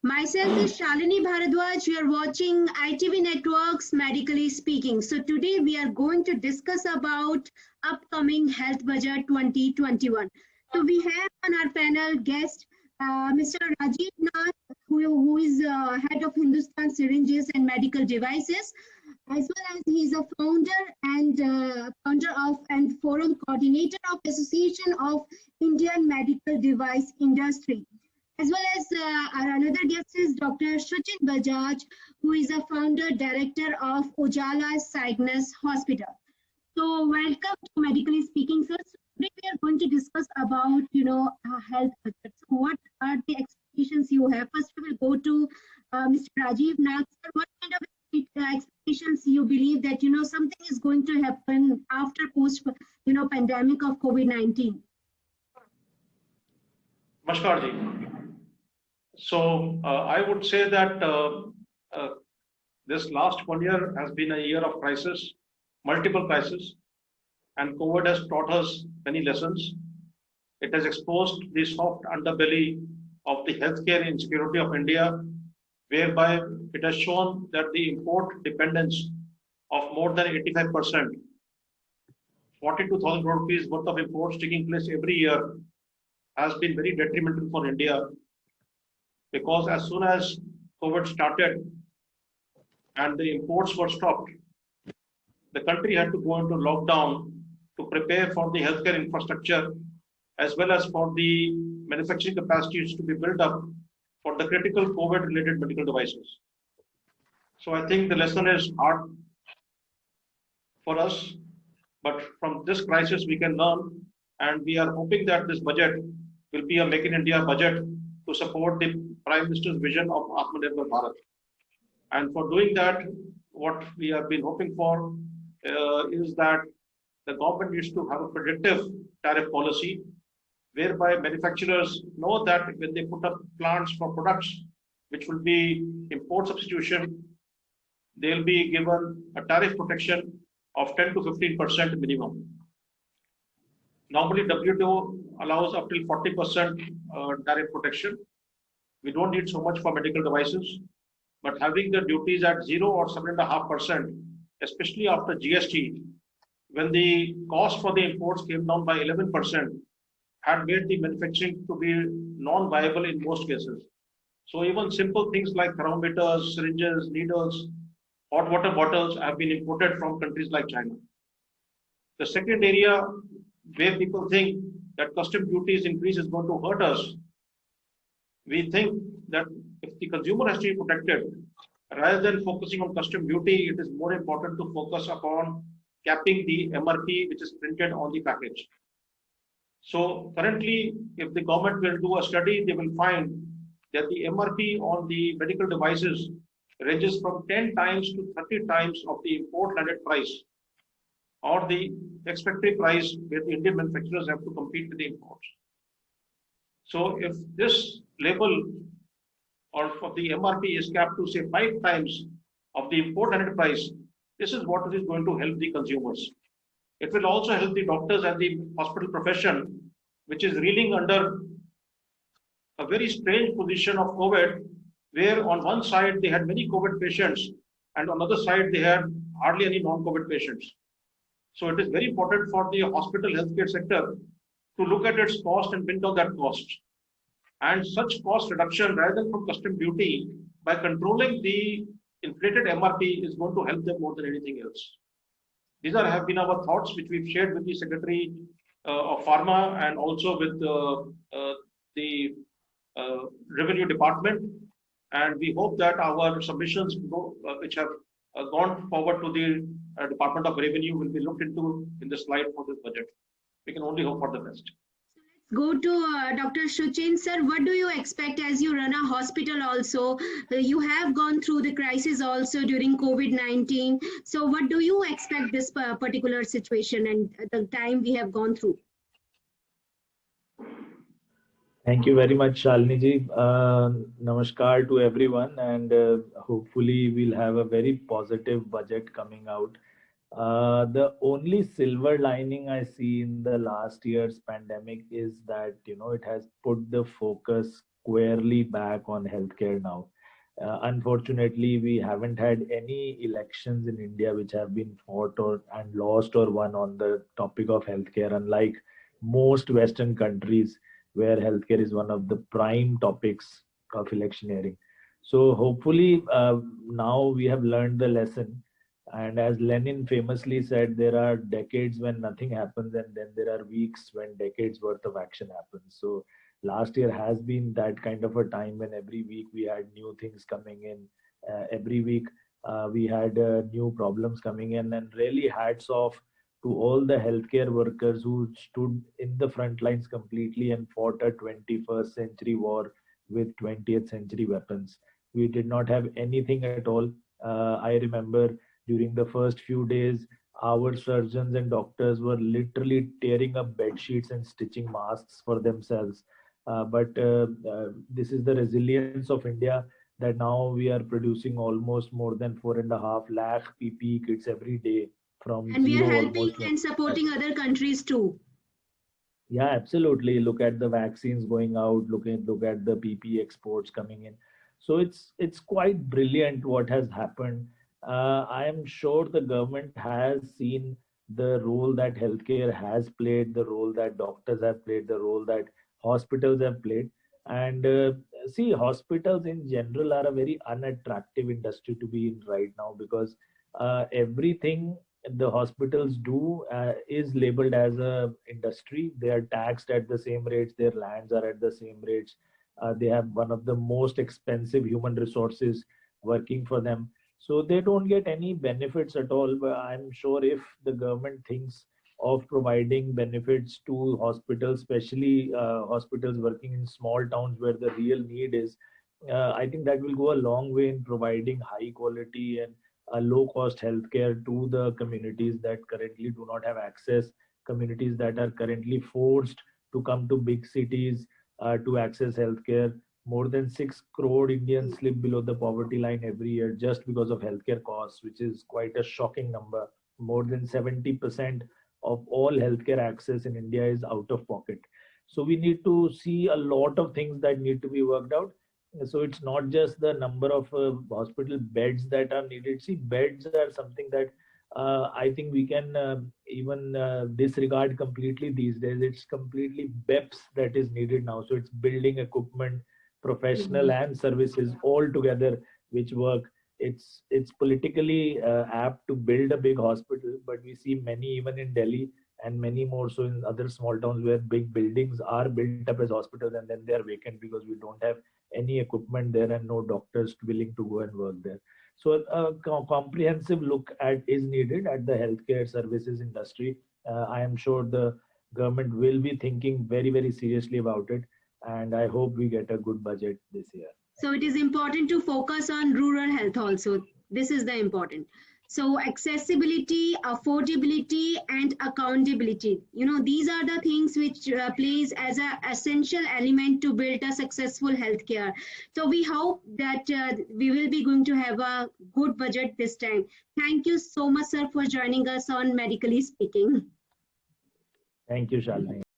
Myself is Shalini Bharadwaj. You are watching ITV Networks Medically Speaking. So today we are going to discuss about upcoming Health Budget 2021. So we have on our panel guest Mr. Rajiv Nath, who is head of Hindustan Syringes and Medical Devices, as well as he is a founder of and forum coordinator of Association of Indian Medical Device Industry. As well as our another guest is Dr. Shuchin Bajaj, who is a founder director of Ujala Cygnus Hospital. So welcome to Medically Speaking, sir. So today we are going to discuss about, health budget. So what are the expectations you have? First, we will go to Mr. Rajiv Nath, sir. What kind of expectations you believe that, something is going to happen after post, pandemic of COVID-19? Namaskar ji. So I would say that this last 1 year has been a year of crisis, multiple crises, and COVID has taught us many lessons. It has exposed the soft underbelly of the healthcare insecurity of India, whereby it has shown that the import dependence of more than 85%, 42,000 crore rupees worth of imports taking place every year, has been very detrimental for India, because as soon as COVID started and the imports were stopped, the country had to go into lockdown to prepare for the healthcare infrastructure as well as for the manufacturing capacities to be built up for the critical COVID-related medical devices. So I think the lesson is hard for us, but from this crisis we can learn, and we are hoping that this budget will be a Make in India budget to support the Prime Minister's vision of Atmanirbhar Bharat. And for doing that, what we have been hoping for is that the government needs to have a predictive tariff policy, whereby manufacturers know that when they put up plants for products which will be import substitution, they'll be given a tariff protection of 10 to 15% minimum. Normally, WTO allows up till 40% tariff protection. We don't need so much for medical devices, but having the duties at 0 or 7.5%, especially after GST, when the cost for the imports came down by 11%, had made the manufacturing to be non-viable in most cases. So even simple things like thermometers, syringes, needles, hot water bottles have been imported from countries like China. The second area where people think that custom duties increase is going to hurt us, we think that if the consumer has to be protected, rather than focusing on custom duty, it is more important to focus upon capping the MRP which is printed on the package. So currently, if the government will do a study, they will find that the MRP on the medical devices ranges from 10 times to 30 times of the import landed price, or the ex-factory price where the Indian manufacturers have to compete with the imports. So if this label or for the MRP is capped to say 5 times of the import landed price, this is what is going to help the consumers. It will also help the doctors and the hospital profession, which is reeling under a very strange position of COVID, where on one side they had many COVID patients and on the other side they had hardly any non-COVID patients. So it is very important for the hospital healthcare sector to look at its cost and bring down that cost. And such cost reduction, rather than from custom duty, by controlling the inflated MRP, is going to help them more than anything else. These have been our thoughts, which we've shared with the Secretary of Pharma and also with the Revenue Department. And we hope that our submissions, which have gone forward to the Department of Revenue, will be looked into in the slide for this budget. We can only hope for the best. Go to Dr. Shuchin, sir. What do you expect as you run a hospital also? You have gone through the crisis also during COVID-19. So what do you expect this particular situation and the time we have gone through? Thank you very much, Shalini ji. Namaskar to everyone, and hopefully we'll have a very positive budget coming out. The only silver lining I see in the last year's pandemic is that, it has put the focus squarely back on healthcare now. Unfortunately, we haven't had any elections in India which have been fought or and lost or won on the topic of healthcare, unlike most Western countries where healthcare is one of the prime topics of electioneering. So hopefully now we have learned the lesson. And as Lenin famously said, there are decades when nothing happens, and then there are weeks when decades worth of action happens. So last year has been that kind of a time when every week we had new things coming in. Every week we had new problems coming in, and really hats off to all the healthcare workers who stood in the front lines completely and fought a 21st century war with 20th century weapons. We did not have anything at all. I remember during the first few days, our surgeons and doctors were literally tearing up bed sheets and stitching masks for themselves. But this is the resilience of India, that now we are producing almost more than 4.5 lakh PPE kits every day from And we are zero helping almost. and supporting other countries too. Yeah, absolutely. Look at the vaccines going out. Look at the PPE exports coming in. So it's quite brilliant what has happened. I am sure the government has seen the role that healthcare has played, the role that doctors have played, the role that hospitals have played. And see, hospitals in general are a very unattractive industry to be in right now, because everything the hospitals do is labeled as a industry. They are taxed at the same rates, their lands are at the same rates, they have one of the most expensive human resources working for them, so they don't get any benefits at all. But I'm sure if the government thinks of providing benefits to hospitals, especially hospitals working in small towns where the real need is, I think that will go a long way in providing high quality and low cost healthcare to the communities that currently do not have access, communities that are currently forced to come to big cities to access healthcare. More than 6 crore Indians slip below the poverty line every year just because of healthcare costs, which is quite a shocking number. More than 70% of all healthcare access in India is out of pocket. So we need to see a lot of things that need to be worked out. So it's not just the number of hospital beds that are needed. See, beds are something that I think we can even disregard completely these days. It's completely BEPS that is needed now. So it's building equipment, professional and services all together which work. It's politically apt to build a big hospital, but we see many even in Delhi and many more so in other small towns where big buildings are built up as hospitals and then they are vacant because we don't have any equipment there and no doctors willing to go and work there. So a comprehensive look at is needed at the healthcare services industry. I am sure the government will be thinking very, very seriously about it, and I hope we get a good budget this year. So it is important to focus on rural health also. This is the important. So accessibility, affordability, and accountability. These are the things which plays as an essential element to build a successful healthcare. So we hope that we will be going to have a good budget this time. Thank you so much, sir, for joining us on Medically Speaking. Thank you, Shalini.